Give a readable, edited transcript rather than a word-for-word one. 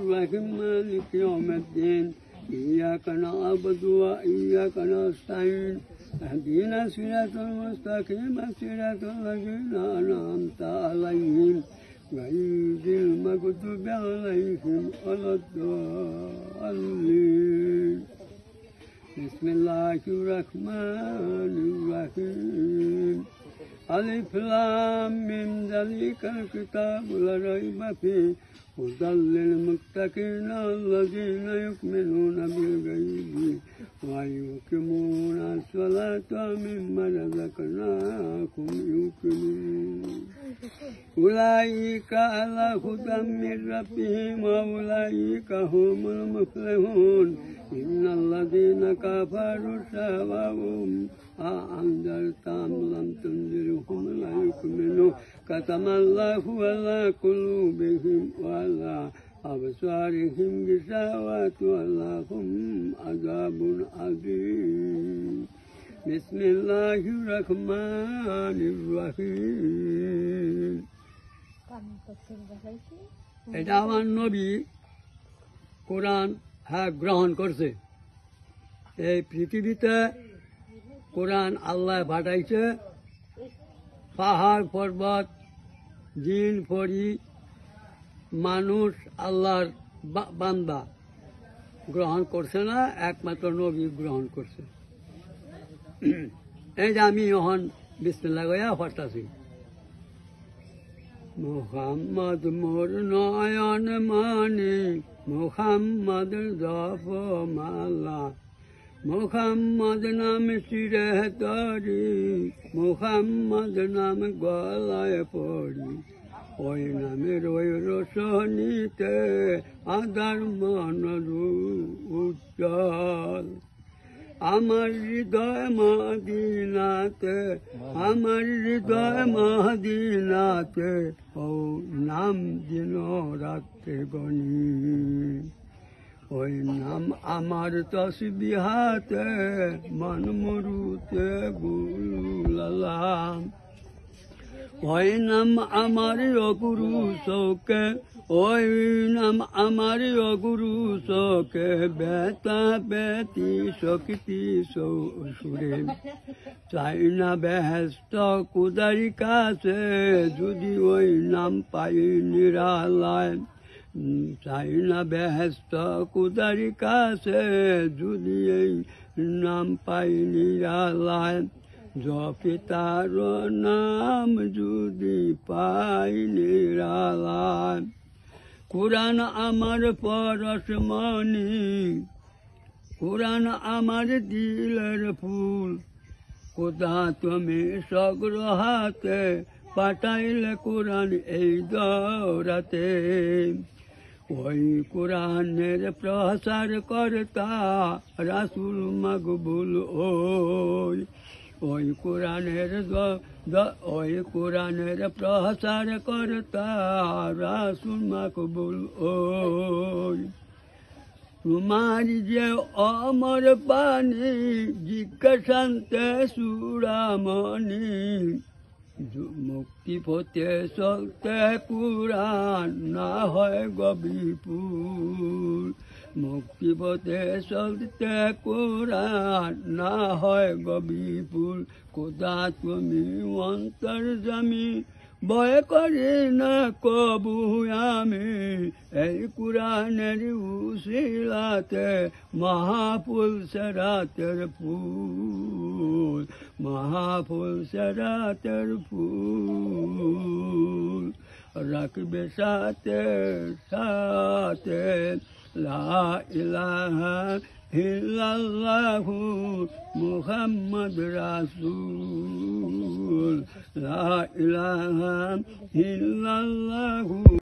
الرحيم مالك يوم الدين إياك نعبد وإياك نستعين اهدنا الصراط المستقيم صراط الذين أنعمت عليهم غير المغضوب عليهم ولا الضالين بسم الله الرحمن الرحيم ألف لام ميم ذلك الكتاب لا ريب فيه هدى للمتقين الذين يؤمنون بالغيب ويقيمون الصلاة مما رزقناهم يوقنون أولئك على هدى من ربهم وأولئك هم المفلحون إن الذين كفروا سواء أأنذرتهم لم تنذرهم لا يؤمنون ختم الله على قلوبهم وعلى أبصارهم غشاوة ولهم عذاب عظيم بسم الله الرحمن الرحيم এটা আমার নবী কোরআন গ্রহণ করছে এই পৃথিবীতে কোরআন আল্লাহ পাঠাইছে পাহাড় পর্বত জিন পরি মানুষ আল্লাহর বান্দা গ্রহণ করছে না একমাত্র নবী গ্রহণ করছে এই যে আমি এখন বিসমিল্লাহ কইয়া পড়তাছি মুহাম্মদ মোর নয়ন মানে মুহাম্মদ জপমালা মুহাম্মদ নাম শিরে তরি মুহাম্মদ নাম গলায় পড়ি ওই নামের ওই রোশনীতে আদার মন উজ্জ্বল আমার হৃদয় মদিনাতে আমার হৃদয় মদিনাতে ও নাম দিন রাতে গনি ওই নাম আমার তসবিহাতে মন মরুতে বুলালাম ওই নাম আমার অগুরু শোকে ওই নাম আমার অগুরু শোকে বেতা বেতি শক্তি সুরে চাই না বেহেস্ত কুদারি কাছে যদি ওই নাম পাই নিরালায় চাই না বেহেস্ত কুদারি কাছে যদি এই নাম পাই নিরালায় জপি তার নাম যদি পাই নিরালায় কুরআন আমার পরশমণি কুরআন আমার দিলের ফুল খোদা তুমি সগ্র হাতে পাঠাইলে কুরআন এই দৌরাতে ওই কুরআনের প্রসার কর্তা রাসূল মকবুল ওই কোরআনের প্রসার কর্তা রাসূল মকবুল তোমারি যে অমর বাণী জিজ্ঞাসান্তে সুরামণি মুক্তি পথে চলতে কুরআন না হয় গবিপুর মুক্তি পথে চলতে কুরআন না হয় গবিপুর খোদা তুমি অন্তর্যামী ভয় করি না কবু আমি এই কুরআনের উসিলাতে মহাফুল সেরাতের ফুল মহাফুল সেরাতের ফুল রাখবে সাথে সাথে লা ইলাহা ইল্লাল্লাহু মুহাম্মদ রাসূল লা ইলাহা ইল্লাল্লাহু